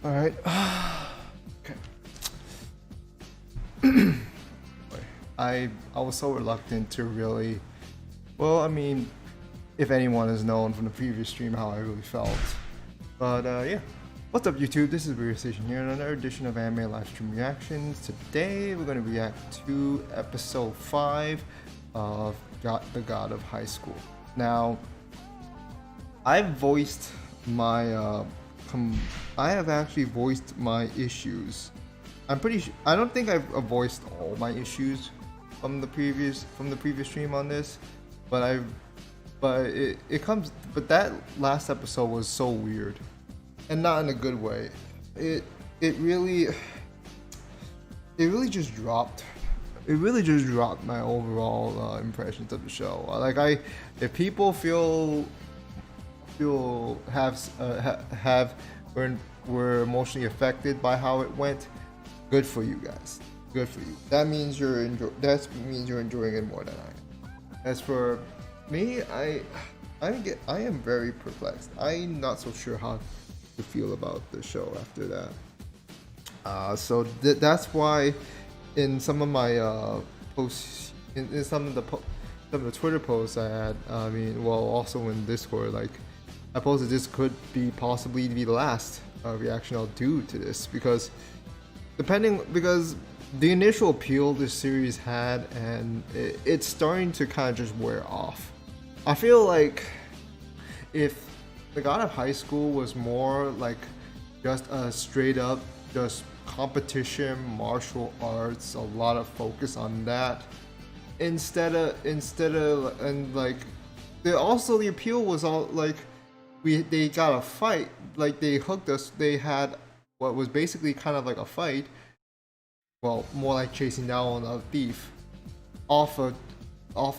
All right. Okay. I was so reluctant to really. Well, I mean, if anyone has known from the previous stream how I really felt, but yeah. What's up, YouTube? This is Weird Station here in another edition of Anime Livestream Reactions. Today we're going to react to episode 5 of The God of High School. Now, I've voiced my I have actually voiced my issues. I don't think I've voiced all my issues from the previous stream on this, but that last episode was so weird, and not in a good way. It really just dropped. It really just dropped my overall impressions of the show. If people were emotionally affected by how it went, good for you guys. Good for you. That means you're enjoying it more than I am. As for me, I am very perplexed. I'm not so sure how to feel about the show after that. So that's why in some of my posts, in some of the Twitter posts I had, also in Discord, I posted this could possibly be the last reaction I'll do to this, because the initial appeal this series had, and it's starting to kind of just wear off. I feel like if The God of High School was more like just a straight up just competition, martial arts, a lot of focus on that, instead of the appeal was all like they got a fight, like they hooked us. They had what was basically kind of like a fight, well, more like chasing down a thief off a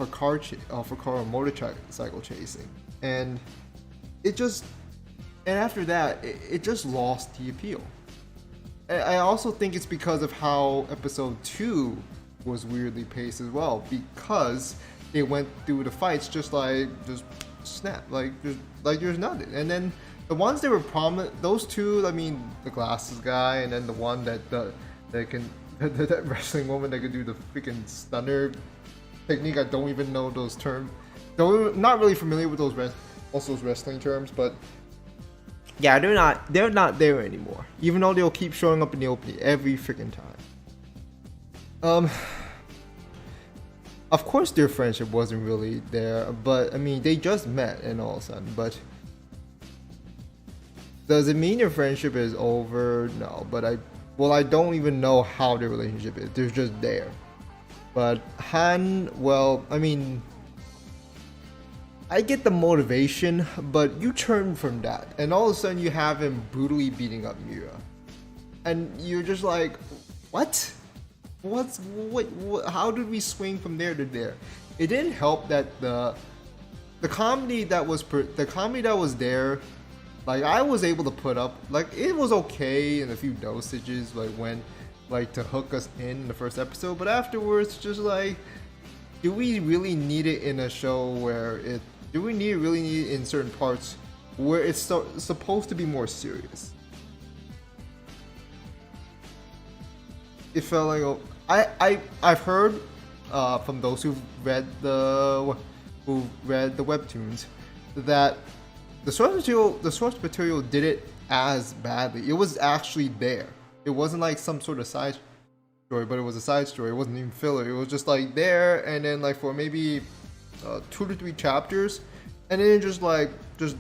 car or motorcycle chasing, and after that it just lost the appeal. I also think it's because of how episode 2 was weirdly paced as well, because they went through the fights just snap, like there's nothing. And then the ones that were prominent, those two, the glasses guy, and then the one that wrestling woman that could do the freaking stunner technique. I don't even know those terms. Not really familiar with those wrestling terms, but yeah, they're not there anymore. Even though they'll keep showing up in the opening every freaking time. Of course their friendship wasn't really there, but they just met and all of a sudden. But does it mean their friendship is over? No, but I don't even know how their relationship is. They're just there. But Han, well, I get the motivation, but you turn from that, and all of a sudden you have him brutally beating up Mira, and you're just like, what? What? How did we swing from there to there? It didn't help that the comedy that was there, I was able to put up, it was okay in a few dosages, to hook us in the first episode, but afterwards, just do we really need it in a show where really need it in certain parts where it's supposed to be more serious? It felt like I've heard from those who've read the webtoons that the source material did it as badly. It was actually there. It wasn't like some sort of side story, but it was a side story. It wasn't even filler. It was just there, and then for maybe 2 to 3 chapters, and then just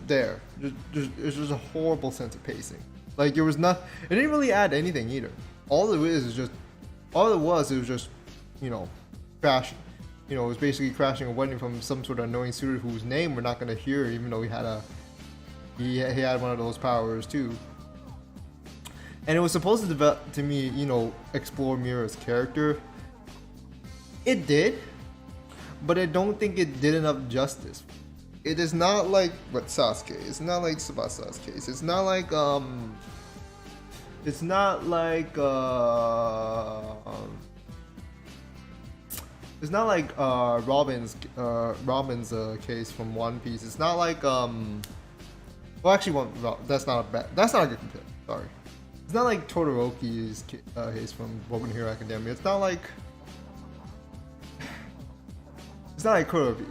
there. It's just a horrible sense of pacing. It didn't really add anything either. All it was just crashing. It was basically crashing a wedding from some sort of annoying suitor whose name we're not gonna hear, even though he had one of those powers too. And it was supposed to develop, to me, explore Mira's character. It did, but I don't think it did enough justice. It is not like Sasuke. It's not like Tsubasa's case. It's not like Robin's case from One Piece. It's not like well, actually, that's not a good comparison. Sorry. it's not like Todoroki is from Boku no Hero Academia. It's not like Todoroki.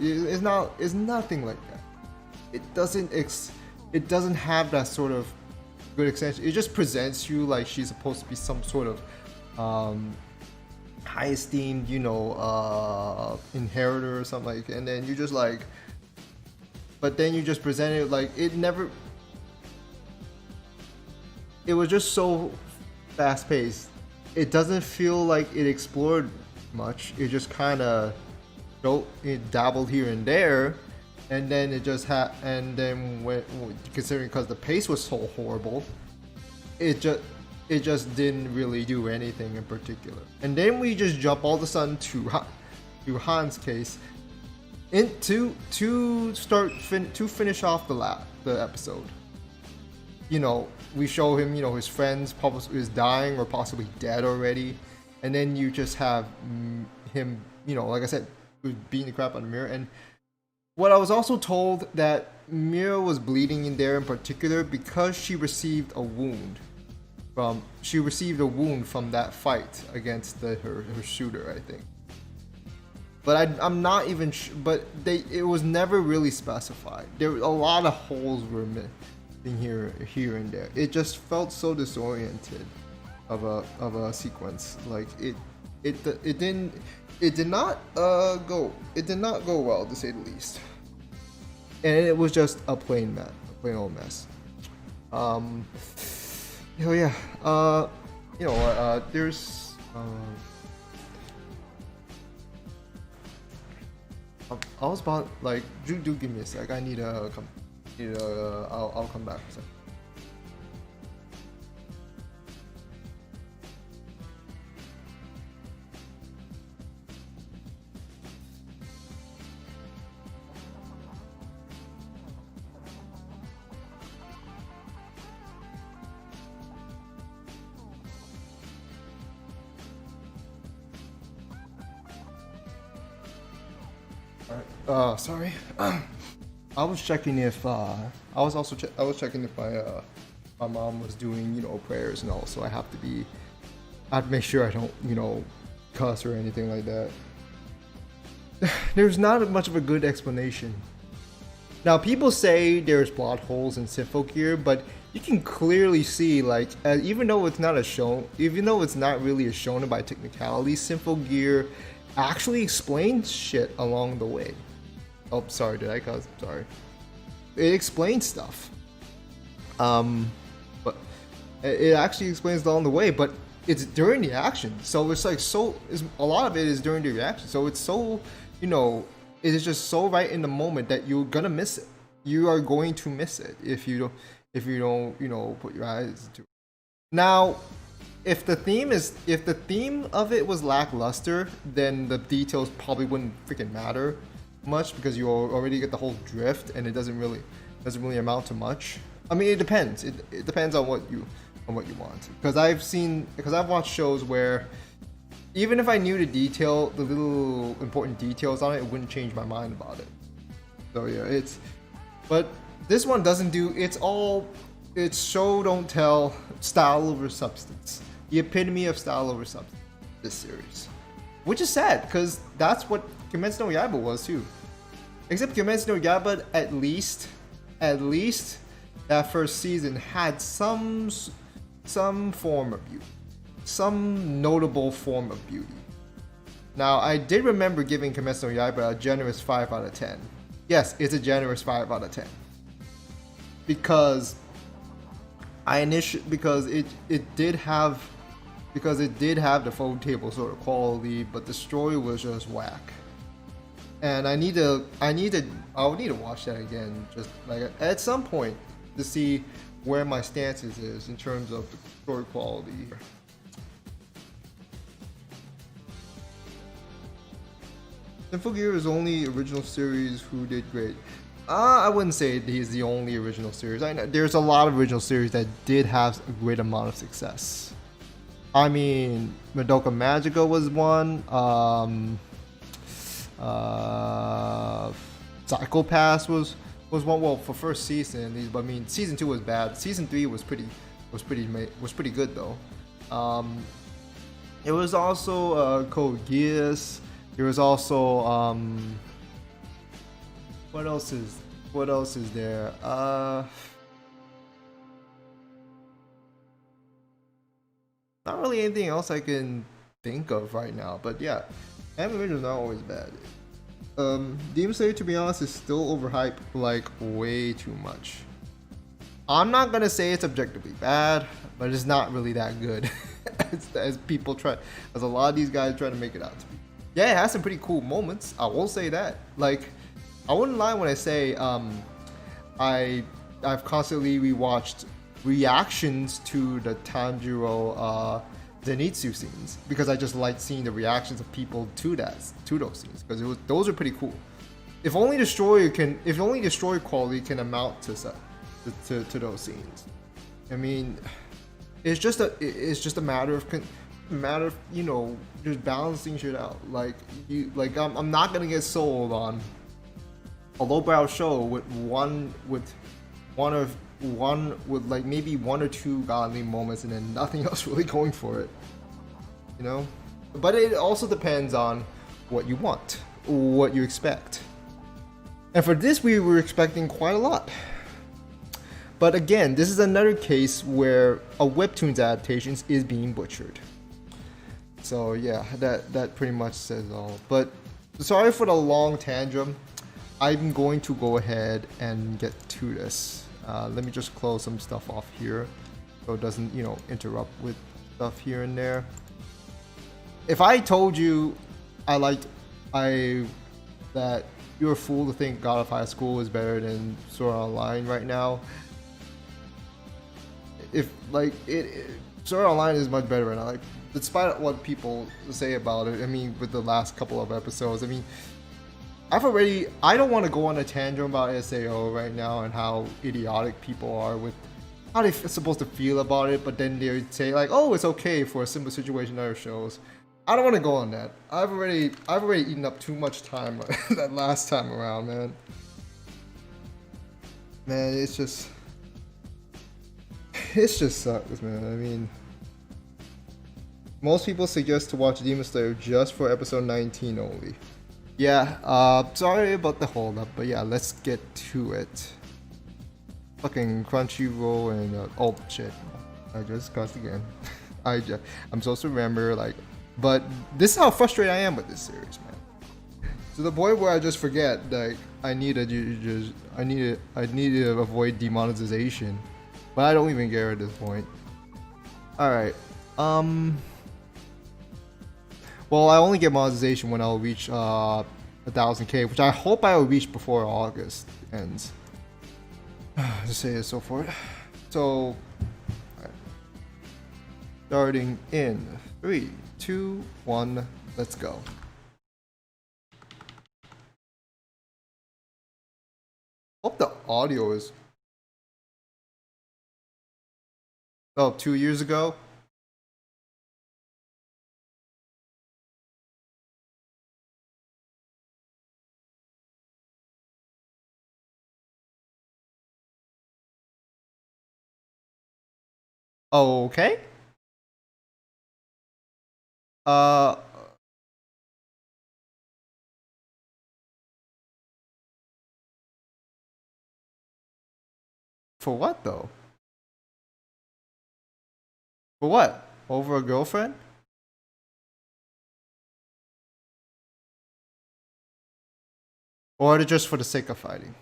It's nothing like that. It doesn't have that sort of good extension. It just presents you like she's supposed to be some sort of high esteemed, inheritor or something like, and then you just like, but then you just present it like it was just so fast paced. It doesn't feel like it explored much. It just kind of it dabbled here and there, and then it just and then considering because the pace was so horrible, it just didn't really do anything in particular. And then we just jump all of a sudden to Han's case, to finish off the episode. We show him, his friends probably is dying or possibly dead already, and then you just have him, like I said, beating the crap out of Mira. And what I was also told that Mira was bleeding in there in particular because she received a wound from that fight against her shooter, I think. But I'm not even but it was never really specified. There were a lot of holes were in here and there. It just felt so disoriented of a sequence. Like it did not go well, to say the least. And it was just a plain old mess. Yeah. There's I was about like do give me a sec. I need to come. I'll come back for a second. Sorry. I was checking if I was checking if my mom was doing prayers and all, so I have to make sure I don't cuss or anything like that. There's not much of a good explanation. Now people say there's plot holes in Symphogear, but you can clearly see like even though it's not really a shonen by technicality, Symphogear actually explains shit along the way. Oh, sorry, did I cuss? Sorry. It explains stuff. But it actually explains along the way, but it's during the action. So it's like a lot of it is during the reaction. So it's so, it is just so right in the moment that you're gonna miss it. You are going to miss it if you don't put your eyes to it. Now, if the theme of it was lackluster, then the details probably wouldn't freaking matter much because you already get the whole drift, and it doesn't really amount to much. I mean, it depends. It depends on what you want. Because I've watched shows where even if I knew the little important details on it, it wouldn't change my mind about it. So yeah, but this one doesn't do. It's show don't tell, style over substance. The epitome of style over substance. This series, which is sad because that's what Kimetsu no Yaiba was too. Except Kimetsu no Yaiba, at least that first season had some form of beauty, some notable form of beauty. Now I did remember giving Kimetsu no Yaiba a generous 5 out of 10. Yes, it's a generous 5 out of 10 because it did have the phone table sort of quality, but the story was just whack. And I would need to watch that again, just like at some point, to see where my stances is in terms of the story quality. Symphogear is the only original series who did great. I wouldn't say he's the only original series. I know there's a lot of original series that did have a great amount of success. I mean, Madoka Magica was one. Psycho Pass was one. Well, for first season, but I mean, season 2 was bad. Season 3 was pretty was pretty good though. Um, it was also Code Geass. There was also what else is there? Not really anything else I can think of right now. But yeah, animation is not always bad. Demon Slayer, to be honest, is still overhyped like way too much. I'm not gonna say it's objectively bad, but it's not really that good as people try, as a lot of these guys try to make it out to be. Yeah, it has some pretty cool moments. I will say that. Like, I wouldn't lie when I say I've constantly rewatched reactions to the Tanjiro Zenitsu scenes because I just like seeing the reactions of people to those scenes because those are pretty cool. If only the story quality can amount to those scenes. I mean, it's just a matter of you know, just balancing shit out. Like I'm not gonna get sold on a lowbrow show with like maybe one or two godly moments and then nothing else really going for it, you know. But it also depends on what you want, what you expect. And for this, we were expecting quite a lot. But again, this is another case where a webtoons adaptation is being butchered. So yeah, that pretty much says it all. But sorry for the long tantrum. I'm going to go ahead and get to this. Let me just close some stuff off here so it doesn't, you know, interrupt with stuff here and there. If I told you that you're a fool to think God of High School is better than Sword Art Online right now, Sword Art Online is much better right now. Like, despite what people say about it, I mean, with the last couple of episodes, I mean, I don't want to go on a tangent about SAO right now and how idiotic people are with how they're supposed to feel about it, but then they say like, oh, it's okay for a similar situation in other shows. I don't want to go on that. I've already eaten up too much time that last time around, man. Man, it just sucks, man. I mean, most people suggest to watch Demon Slayer just for episode 19 only. Yeah, sorry about the hold up, but yeah, let's get to it. Fucking Crunchyroll and oh shit, I just cussed again. I'm supposed to remember, like, but this is how frustrated I am with this series, man. To the point where I just forget, like, I need to avoid demonetization, but I don't even care at this point. All right, well, I only get monetization when I'll reach 1,000K, which I hope I will reach before August ends. To say it so forth. So, right. Starting in 3, 2, 1, let's go. Hope the audio is. Oh, 2 years ago. Okay. Uh. For what though? For what? Over a girlfriend? Or just for the sake of fighting?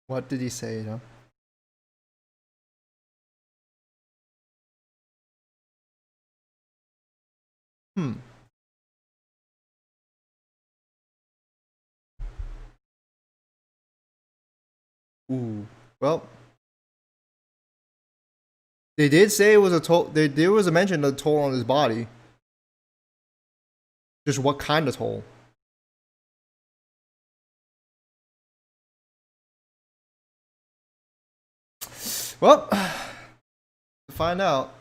What did he say, you know? Hmm. Ooh. Well, they did say it was a toll. There was a mention of a toll on his body. Just what kind of toll? Well, to find out.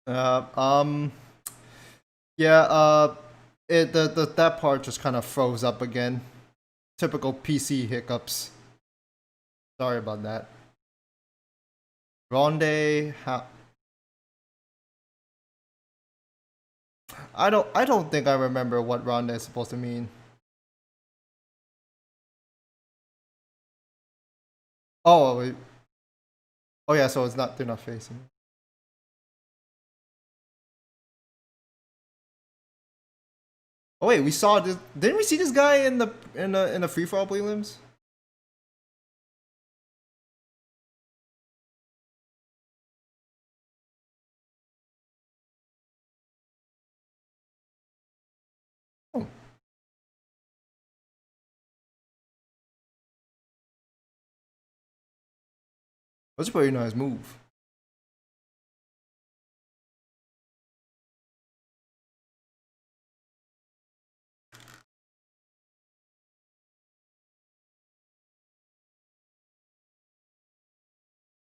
Uh, um, yeah. That part just kind of froze up again. Typical PC hiccups. Sorry about that. Ronde, how? I don't think I remember what ronde is supposed to mean. Oh, wait. Oh yeah. So it's not. They're not facing. Oh wait, we saw this. Didn't we see this guy in the free for all prelims? Oh, that's a pretty nice move.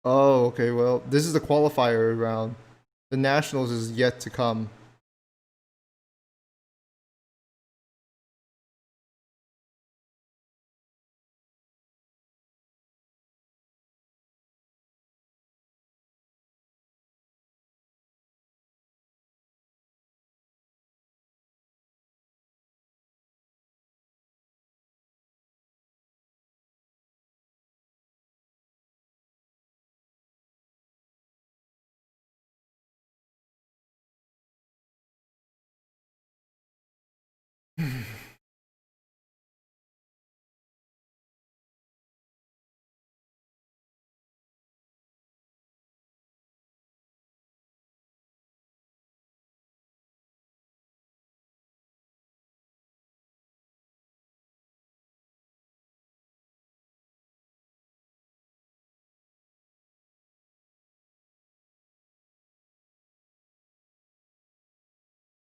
Oh, okay. Well, this is the qualifier round. The nationals is yet to come.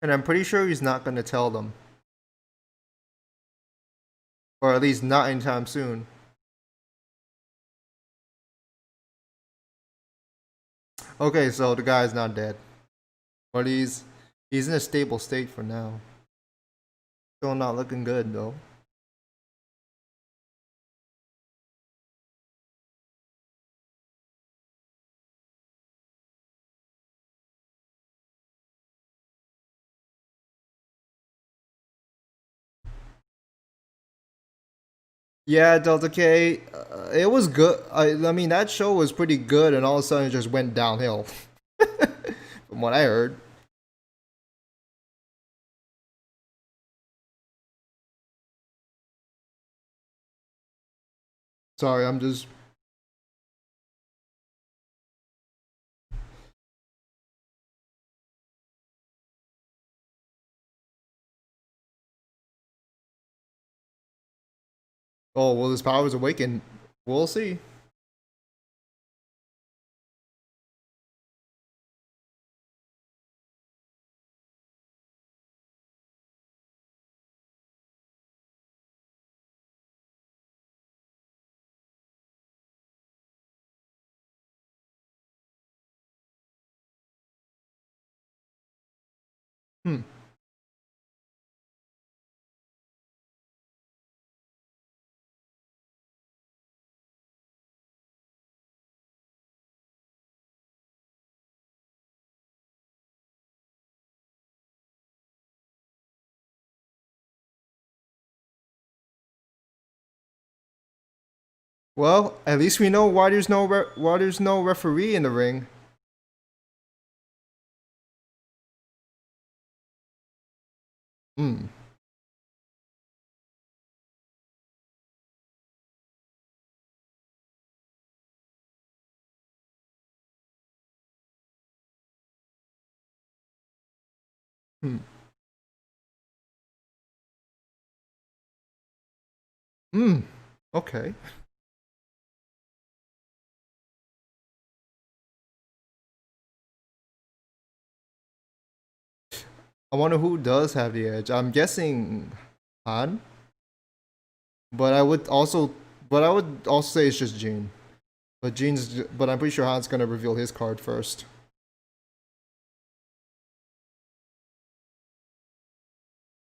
And I'm pretty sure he's not going to tell them, or at least not anytime soon. Okay, so the guy's not dead, but he's in a stable state for now. Still not looking good though. Yeah, Delta K, it was good. I mean, that show was pretty good, and all of a sudden it just went downhill. From what I heard. Sorry, I'm just. Oh, well, his powers awaken. We'll see. Hmm. Well, at least we know why there's no referee in the ring. Hmm. Hmm. Hmm. Okay. I wonder who does have the edge. I'm guessing Han, but I would also say it's just Jin. But I'm pretty sure Han's gonna reveal his card first.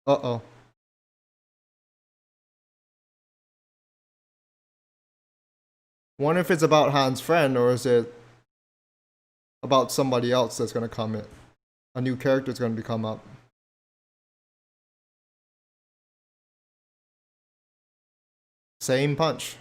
Uh-oh. Wonder if it's about Han's friend or is it about somebody else that's gonna come in. A new character is gonna become up. Same punch.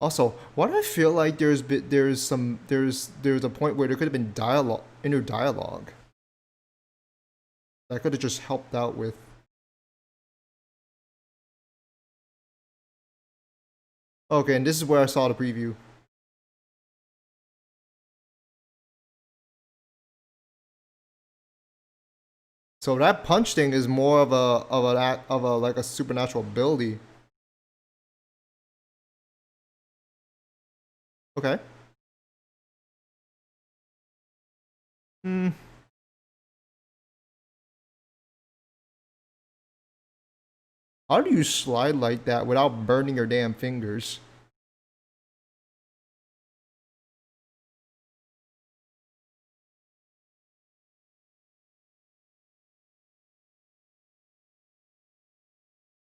Also, why do I feel like there's a point where there could have been dialogue, inner dialogue that could have just helped out with. Okay, and this is where I saw the preview. So that punch thing is more of a like a supernatural ability. Okay. Hmm. How do you slide like that without burning your damn fingers?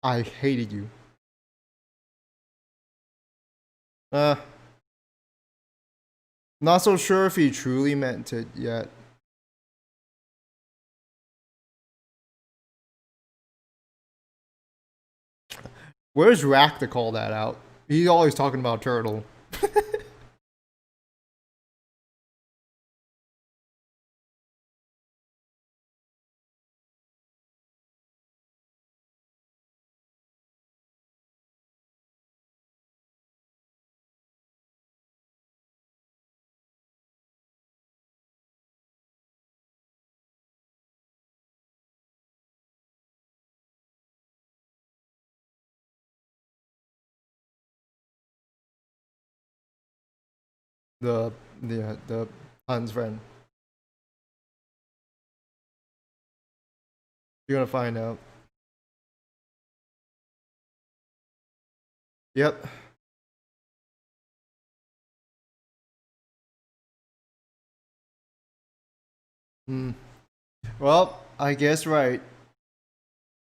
I hated you. Uh, not so sure if he truly meant it yet. Where's Rack to call that out? He's always talking about Turtle. The the Han's friend. You're gonna find out. Yep. Hmm. Well, I guess right.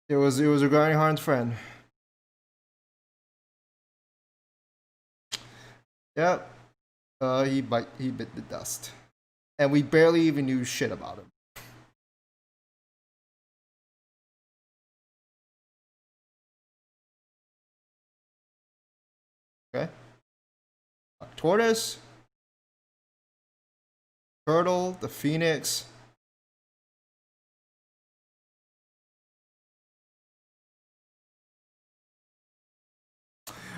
It was regarding Han's friend. Yep. He bit the dust, and we barely even knew shit about him. Okay. Tortoise, Turtle, the Phoenix.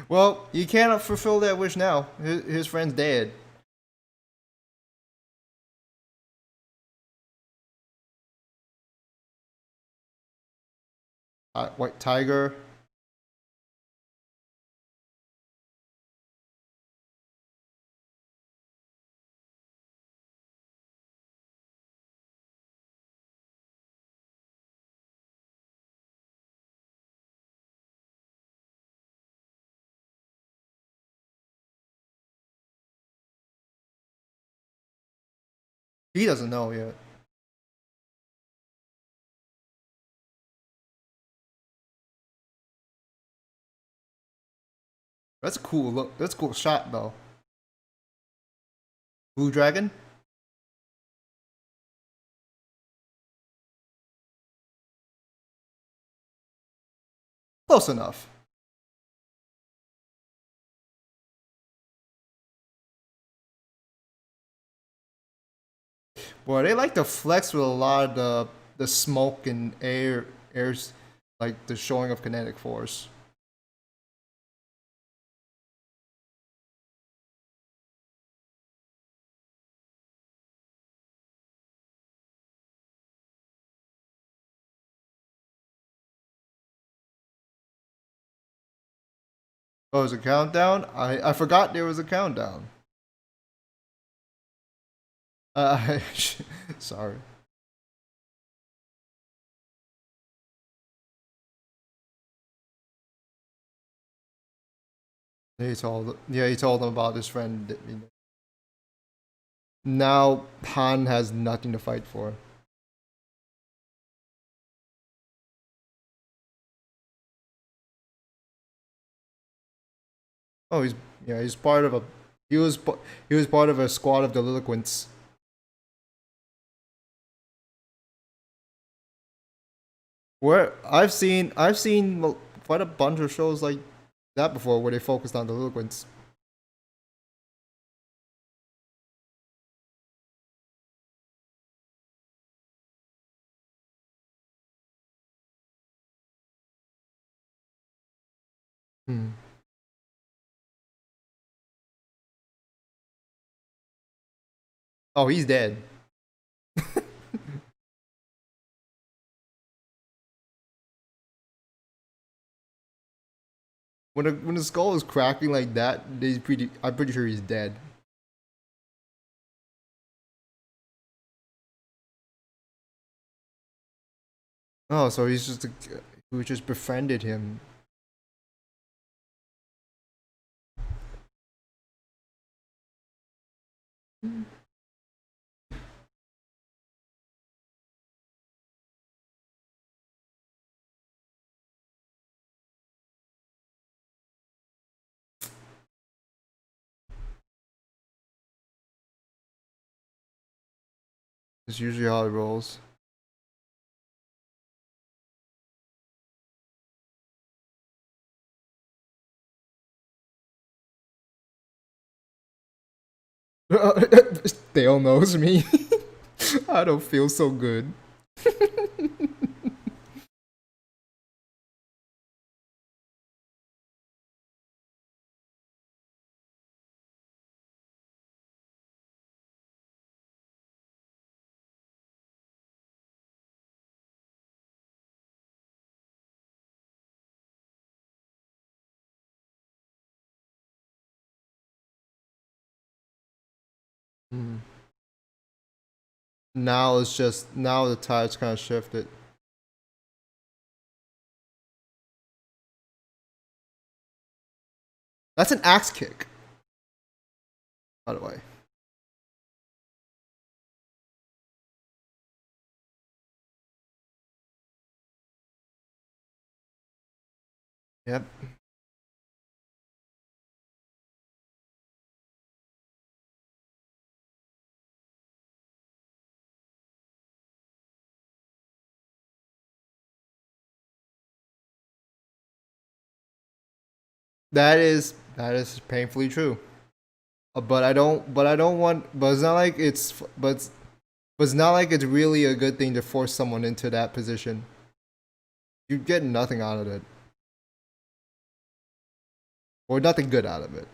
Well, you cannot fulfill that wish now. His friend's dead. White Tiger. He doesn't know yet. That's a cool look. That's a cool shot though. Blue Dragon. Close enough. Boy, they like to flex with a lot of the smoke and airs, like the showing of kinetic force. Oh, there's a countdown. I forgot there was a countdown. Uh, sorry. He told them about his friend. Now Han has nothing to fight for. Oh, he's part of a he was he was part of a squad of delinquents. Where I've seen quite a bunch of shows like that before where they focused on delinquents. Hmm. Oh, he's dead. When the skull is cracking like that, I'm pretty sure he's dead. Oh, so he's just who just befriended him. It's usually how it rolls. Dale knows me. I don't feel so good. Hmm. Now the tide's kind of shifted. That's an axe kick, by the way. Yep. That is painfully true. But I don't want. But it's not like but it's not like it's really a good thing to force someone into that position. You get nothing out of it, or nothing good out of it.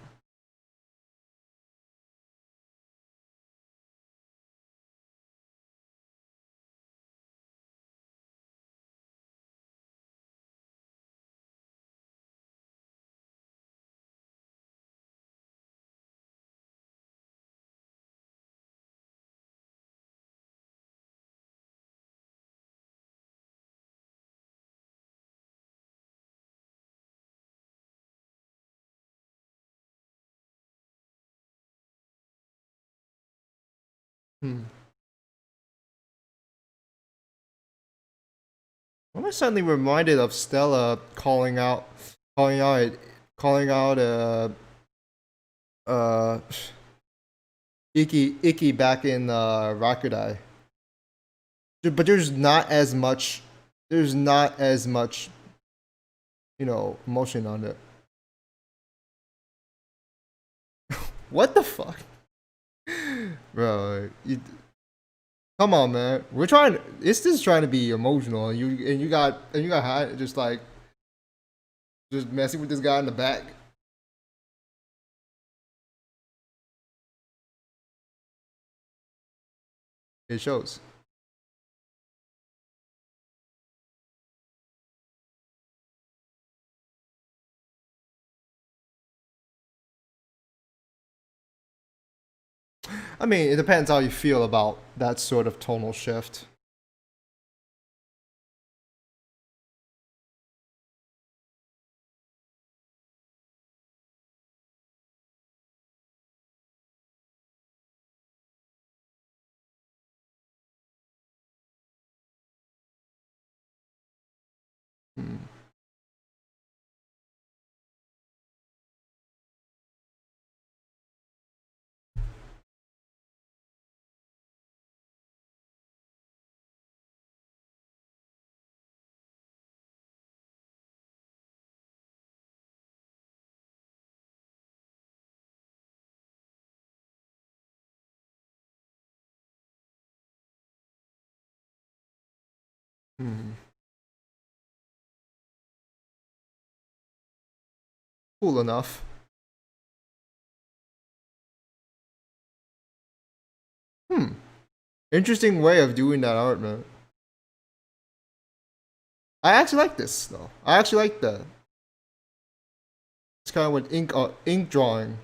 Hmm. I'm suddenly reminded of Stella calling out, calling out uh Icky back in Rakudai. But there's not as much. There's not as much, emotion on it. What the fuck, bro? Come on, man. We're trying. It's just trying to be emotional, and you got high, just like just messing with this guy in the back. It shows. I mean, it depends how you feel about that sort of tonal shift. Hmm. Hmm. Cool enough. Hmm. Interesting way of doing that art, man. I actually like this though. I actually like that. It's kind of with ink drawing.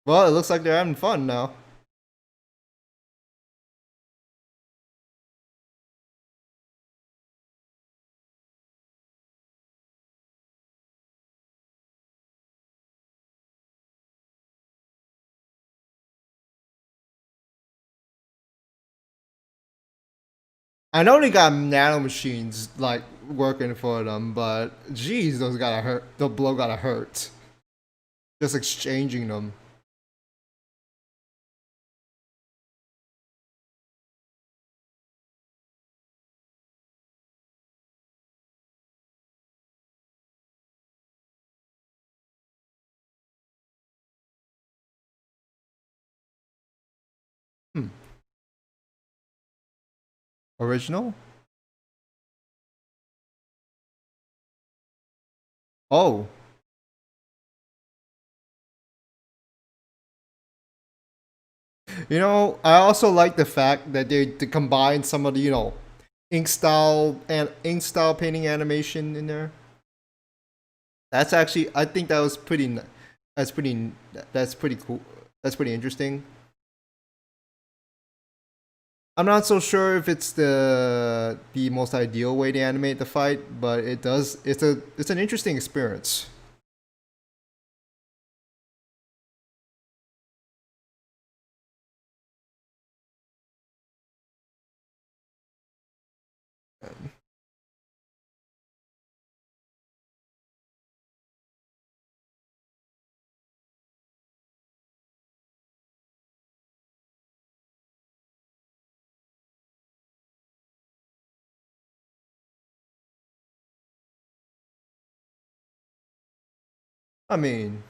Well, it looks like they're having fun now. I know they got nanomachines like working for them, but geez, those gotta hurt. The blow gotta hurt. Just exchanging them. Hmm. Original? Oh, I also like the fact that they combine some of the ink style painting animation in there. That's actually I think that was that's pretty cool. That's pretty interesting. I'm not so sure if it's the most ideal way to animate the fight, but it does. It's an interesting experience. I mean,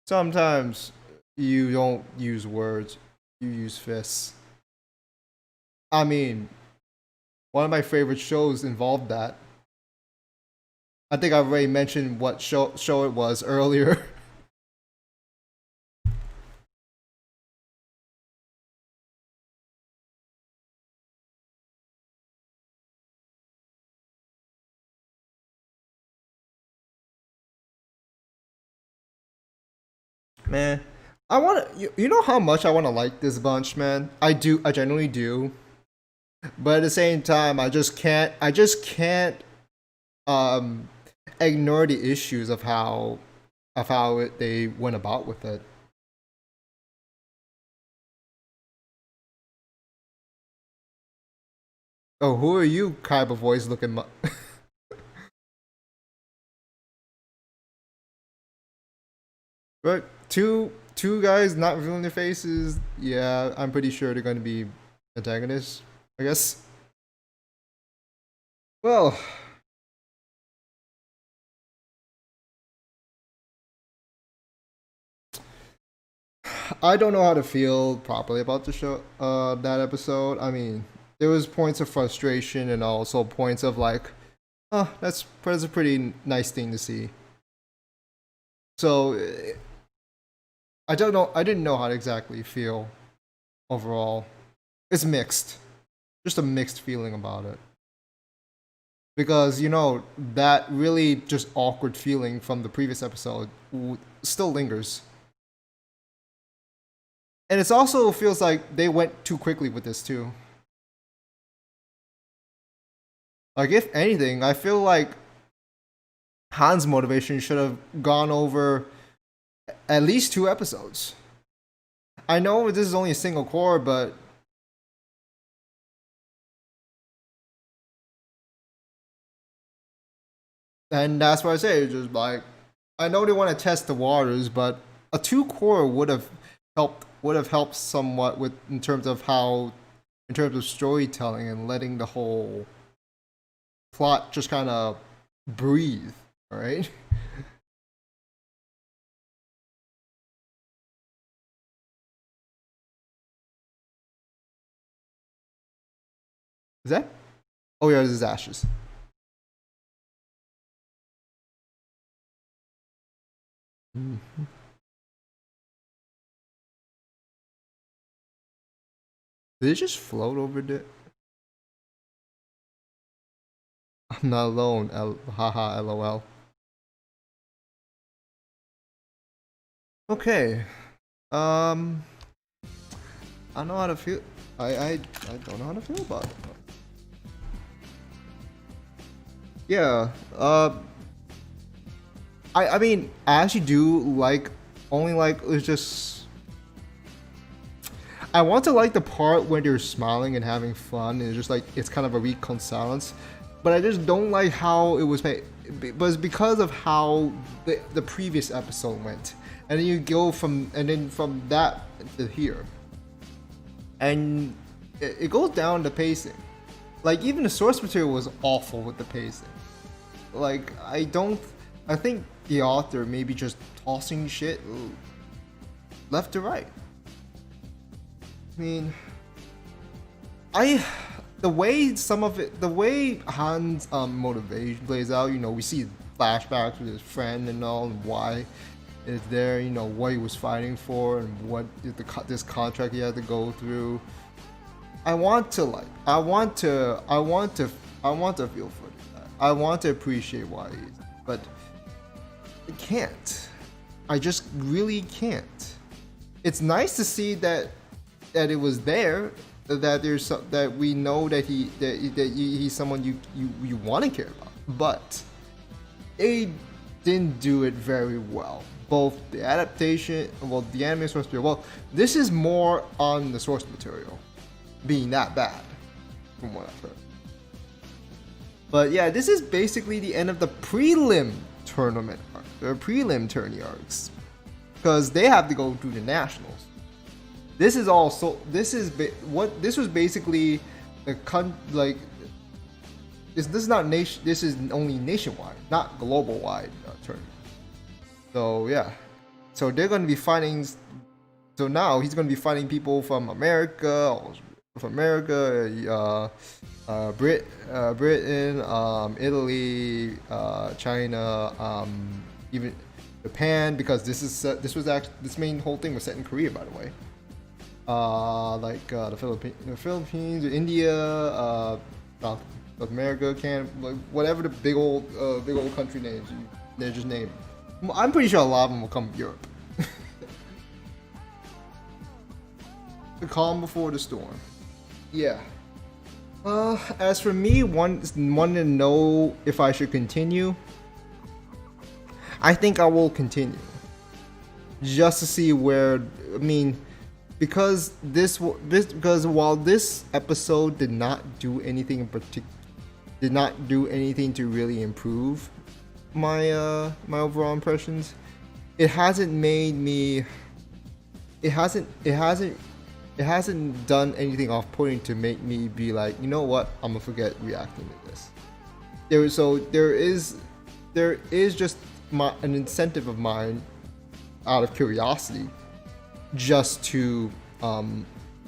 sometimes you don't use words, you use fists. I mean, one of my favorite shows involved that. I think I've already mentioned what show it was earlier. Man, I want to. You know how much I want to like this bunch, man. I do. I genuinely do. But at the same time, I just can't. I just can't um ignore the issues of they went about with it. Oh, who are you, Kaiba voice looking? But two guys not revealing their faces. Yeah, I'm pretty sure they're going to be antagonists. I guess. Well, I don't know how to feel properly about the show. That episode. I mean, there was points of frustration and also points of like, oh, that's a pretty nice thing to see. So I don't know. I didn't know how to exactly feel overall. It's mixed. Just a mixed feeling about it. Because that really just awkward feeling from the previous episode still lingers, and it also feels like they went too quickly with this too. Like if anything, I feel like Han's motivation should have gone over at least 2 episodes. I know this is only a single core, but and that's why I say it's just like I know they want to test the waters, but a 2 core would have helped somewhat with in terms of storytelling and letting the whole plot just kind of breathe. All right. Is that? Oh yeah, this is ashes. Mhm. Did it just float over there? I'm not alone. Haha, lol. Okay. Um, I don't know how to feel. I don't know how to feel about it. Yeah. I mean, I actually do like only like it's just I want to like the part when they're smiling and having fun and it's just like it's kind of a reconcilance, but I just don't like how it was made. But it's because of how the previous episode went, and then you go from that to here, and it goes down the pacing. Like even the source material was awful with the pacing. Like I think the author maybe just tossing shit left to right. I mean, I the way some of it, the way Han's motivation plays out. We see flashbacks with his friend and all, and why it's there. What he was fighting for and what this contract he had to go through. I want to feel for that. I want to appreciate why he's, but I can't. I just really can't. It's nice to see that it was there, that we know that he's someone you want to care about, but they didn't do it very well. Both the adaptation, the anime source material. This is more on the source material being that bad, from what I've heard. But yeah, this is basically the end of the prelim tournament arc, the prelim tourney arcs, because they have to go through the nationals. This was basically this is not nation. This is only nationwide, not global wide tournament. So yeah, so they're going to be fighting. So now he's going to be fighting people from America, Britain, Italy, China, even Japan, because this main whole thing was set in Korea, by the way. The Philippines, India, South America, Canada, whatever the big old country names they just named. I'm pretty sure a lot of them will come from Europe. The calm before the storm. Yeah. As for me, wanting to know if I should continue, I think I will continue. Just to see where, I mean, because while this episode did not do anything in particular, did not do anything to really improve my my overall impressions, it hasn't done anything off-putting to make me be like, you know what, I'm gonna forget reacting to this. There is just an incentive of mine, out of curiosity, just to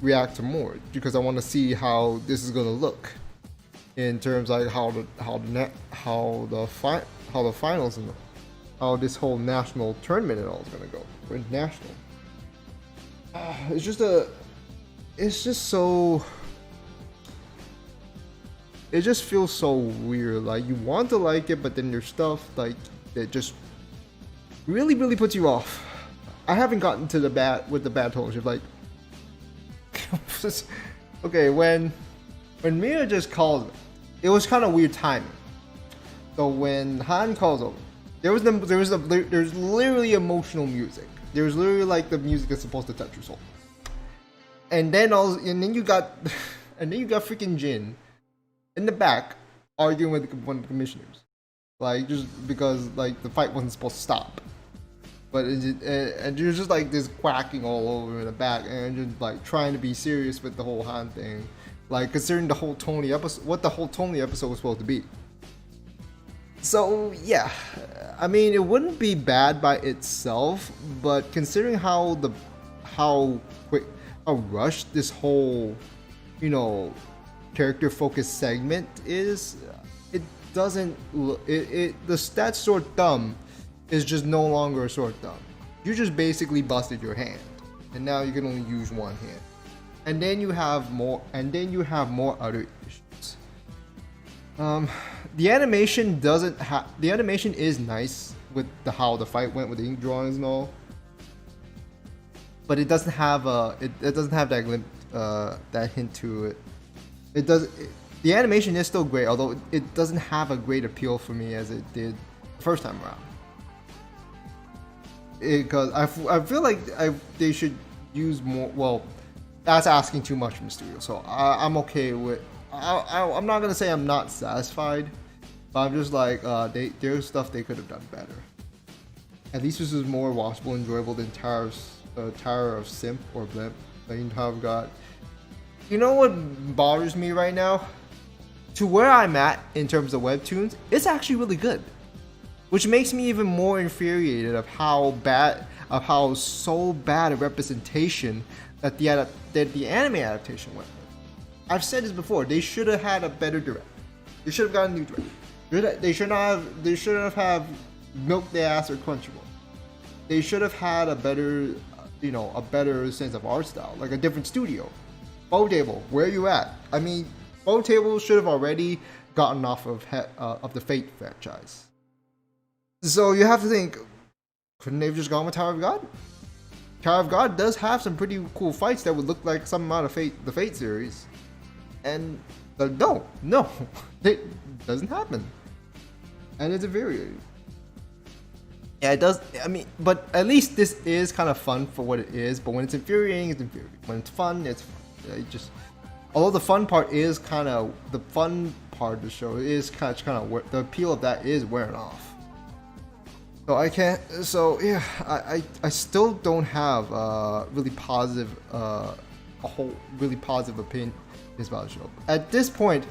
react to more, because I want to see how this is gonna look in terms of like how the finals and how this whole national tournament and all is gonna go. We're international. It just feels so weird. Like you want to like it, but then there's stuff like that just really, really puts you off. I haven't gotten to the bad tones. Like, okay, when Mia just called, it was kind of weird timing. So when Han calls over, there's literally emotional music. There's literally like the music that's supposed to touch your soul. and then you got and then you got freaking Jin in the back arguing with one of the commissioners, like just because like the fight wasn't supposed to stop. But and you're just like this quacking all over in the back, and just like trying to be serious with the whole Han thing, like considering the whole Tony episode, what the whole Tony episode was supposed to be. So yeah, I mean, it wouldn't be bad by itself, but considering how rushed this whole, character focused segment is, it doesn't. The stat sword thumb is just no longer a sword thumb. You just basically busted your hand, and now you can only use one hand. And then you have more other issues. The animation the animation is nice with how the fight went with the ink drawings and all, but it doesn't have that hint to it. The animation is still great, although it doesn't have a great appeal for me as it did the first time around. Because I feel like they should use more. Well, that's asking too much from the studio, so I'm okay with. I'm not gonna say I'm not satisfied, but I'm just like there's stuff they could have done better. At least this is more watchable, enjoyable than Tower of Simp or Blimp that you have got. You know what bothers me right now? To where I'm at in terms of webtoons, it's actually really good. Which makes me even more infuriated of how so bad a representation that the anime adaptation went with. I've said this before. They should have had a better director. They should have gotten a new director. They should have milked their ass or Crunchyroll. They should have had a better, a better sense of art style, like a different studio. Bow Table, where are you at? I mean, Bow Table should have already gotten off of the Fate franchise. So you have to think, couldn't they have just gone with Tower of God? Tower of God does have some pretty cool fights that would look like something out of the Fate series. And no, it doesn't happen. And it's infuriating. Yeah, it does. I mean, but at least this is kind of fun for what it is. But when it's infuriating, it's infuriating. When it's fun, it's fun. Although the fun part of the show is kind of the appeal of that is wearing off. So I still don't have really positive a whole really positive opinion about the show. At this point,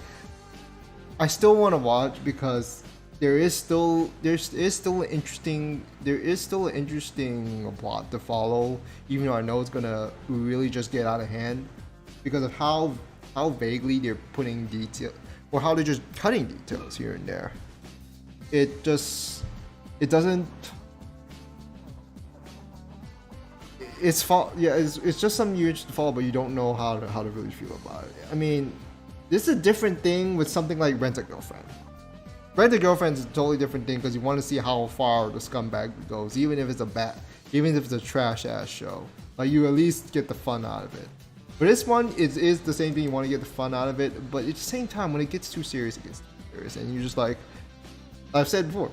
I still want to watch because there is still an interesting plot to follow, even though I know it's gonna really just get out of hand because of how vaguely they're putting detail or how they're just cutting details here and there. It doesn't. It's just something you're interested to follow, but you don't know how to really feel about it. I mean, this is a different thing with something like Rent a Girlfriend. Rent a Girlfriend is a totally different thing because you want to see how far the scumbag goes, even if it's a trash ass show. Like you at least get the fun out of it. But this one is the same thing. You want to get the fun out of it, but at the same time, when it gets too serious, it gets too serious, and you're just like, I've said before.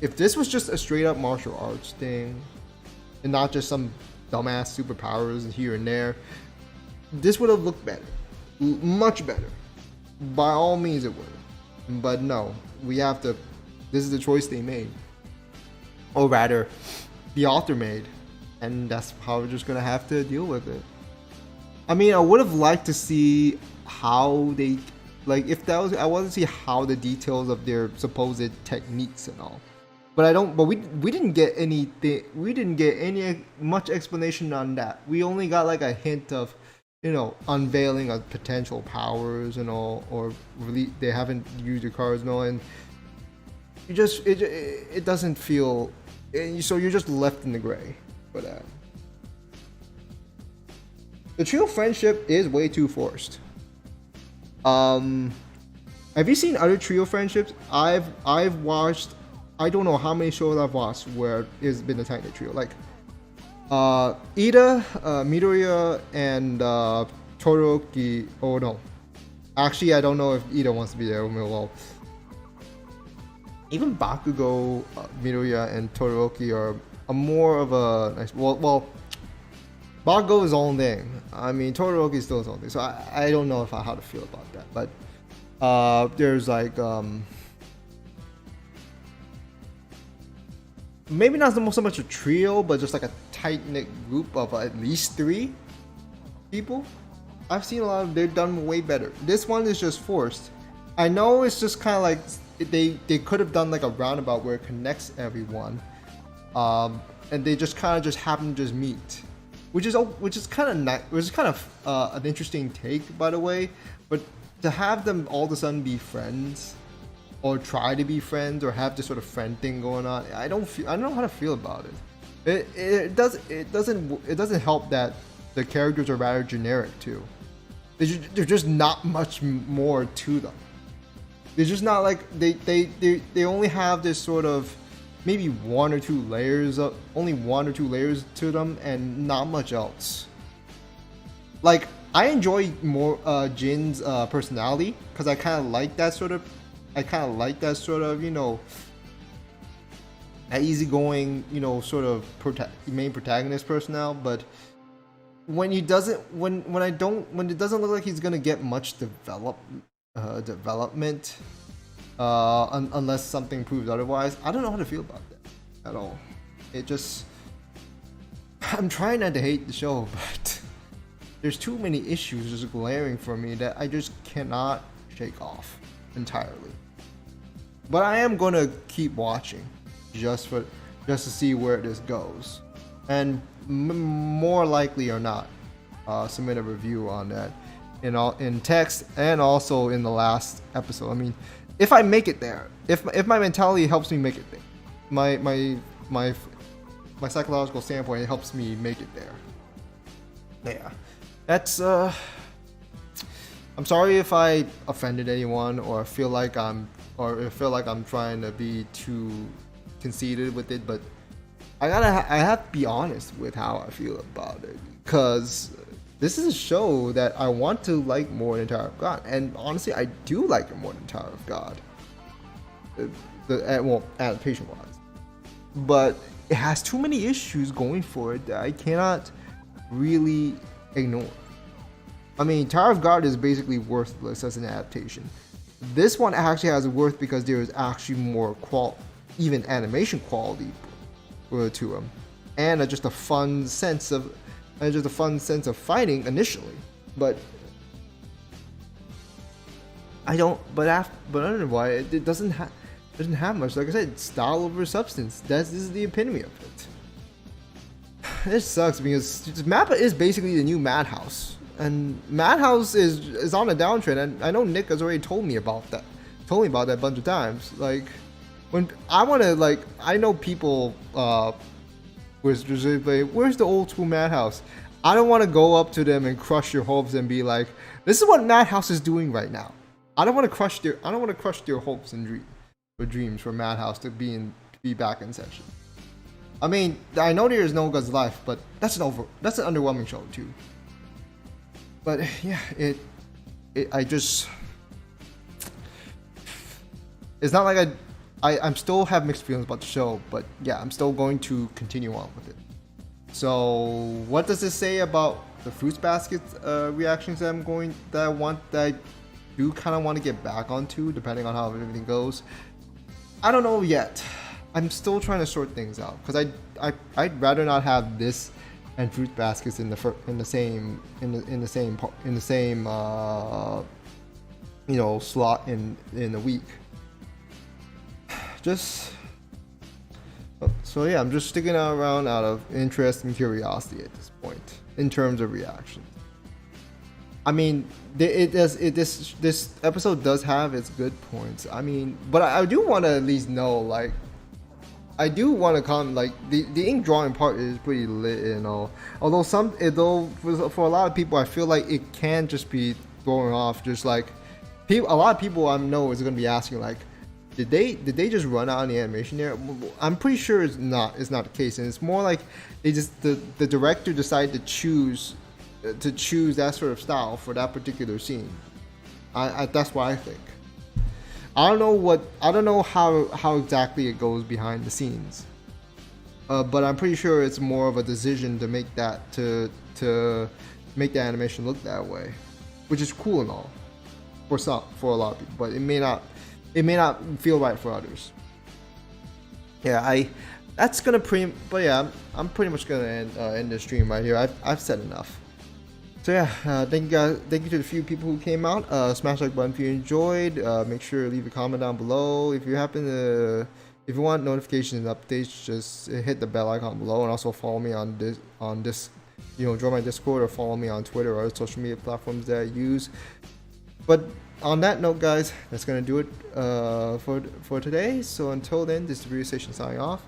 If this was just a straight up martial arts thing, and not just some dumbass superpowers here and there, this would have looked better. Much better. By all means it would have. But no, this is the choice they made. Or rather, the author made. And that's how we're just gonna have to deal with it. I mean, I would have liked to see how they, I want to see how the details of their supposed techniques and all. But we didn't get anything. We didn't get any much explanation on that. We only got like a hint of, unveiling of potential powers and all, or really they haven't used your cards and all, and it doesn't feel. So you're just left in the gray for that. The trio friendship is way too forced. Have you seen other trio friendships? I've watched. I don't know how many shows I've watched where it's been a tight trio. Like Ida, Midoriya, and Todoroki. Oh no, actually I don't know if Ida wants to be there. Well, even Bakugo, Midoriya, and Todoroki are more of a nice. Well, Bago is his own thing. I mean, Todoroki is still his own thing. So I don't know how to feel about that. But there's like maybe not so much a trio, but just like a tight knit group of at least 3 people. I've seen a lot of they've done way better. This one is just forced. I know it's just kind of like they could have done like a roundabout where it connects everyone, and they just kind of happen to just meet, which is kind of nice, which is kind of an interesting take, by the way. But to have them all of a sudden be friends, or try to be friends, or have this sort of friend thing going on, I don't know how to feel about it. It doesn't help that the characters are rather generic too. There's just not much more to them. They're just not like they only have this sort of maybe one or two layers to them, and not much else. Like, I enjoy more Jin's personality, because I kind of like that sort of you know, that easygoing, you know, sort of main protagonist personnel. But when it doesn't look like he's gonna get much development, unless something proves otherwise, I don't know how to feel about that at all. It just, I'm trying not to hate the show, but there's too many issues just glaring for me that I just cannot shake off entirely. But I am gonna keep watching just to see where this goes, and more likely or not, submit a review on that in text, and also in the last episode. I mean, if I make it there, if my mentality helps me make it there, my psychological standpoint, it helps me make it there. Yeah, that's I'm sorry if I offended anyone, or feel like I'm trying to be too conceited with it, but I have to be honest with how I feel about it, because this is a show that I want to like more than Tower of God, and honestly, I do like it more than Tower of God. Well, adaptation wise, but it has too many issues going for it that I cannot really ignore. I mean, Tower of God is basically worthless as an adaptation. This one actually has worth because there is actually more even animation quality to them, and just a fun sense of fighting initially. But I don't. But I don't know why it doesn't have much. Like I said, style over substance. This is the epitome of it. It sucks because Mappa is basically the new Madhouse, and Madhouse is on a downtrend. And I know Nick has already told me about that a bunch of times. Like, when I want to, like, I know people where's the old school Madhouse. I don't want to go up to them and crush their hopes and be like, this is what Madhouse is doing right now. I don't want to crush their hopes and dreams for Madhouse to be back in session. I mean, I know there is No God's Life, but that's an underwhelming show too. But yeah, it's not like I'm still have mixed feelings about the show, but yeah, I'm still going to continue on with it. So what does this say about the Fruits Basket reactions that I do kind of want to get back onto, depending on how everything goes? I don't know yet. I'm still trying to sort things out, because I'd rather not have this and Fruit Baskets in the same you know, slot in a week. So yeah, I'm just sticking around out of interest and curiosity at this point in terms of reactions. I mean, this episode does have its good points. I mean, but I do want to at least know, like, I do want to comment, like, the ink drawing part is pretty lit and all. Although for a lot of people, I feel like it can just be throwing off. Just like a lot of people I know is going to be asking, like, did they just run out on the animation there? I'm pretty sure it's not the case, and it's more like the director decided to choose that sort of style for that particular scene. That's what I think. I don't know how exactly it goes behind the scenes. but I'm pretty sure it's more of a decision to make that to make the animation look that way, which is cool and all for a lot of people, but it may not feel right for others. Yeah, but yeah, I'm pretty much gonna end the stream right here. I've said enough. So yeah, thank you to the few people who came out. Smash like button if you enjoyed. Make sure to leave a comment down below. If you want notifications and updates, just hit the bell icon below, and also follow me on this, join my Discord or follow me on Twitter or other social media platforms that I use. But on that note, guys, that's gonna do it for today. So until then, this is the Radio Station signing off.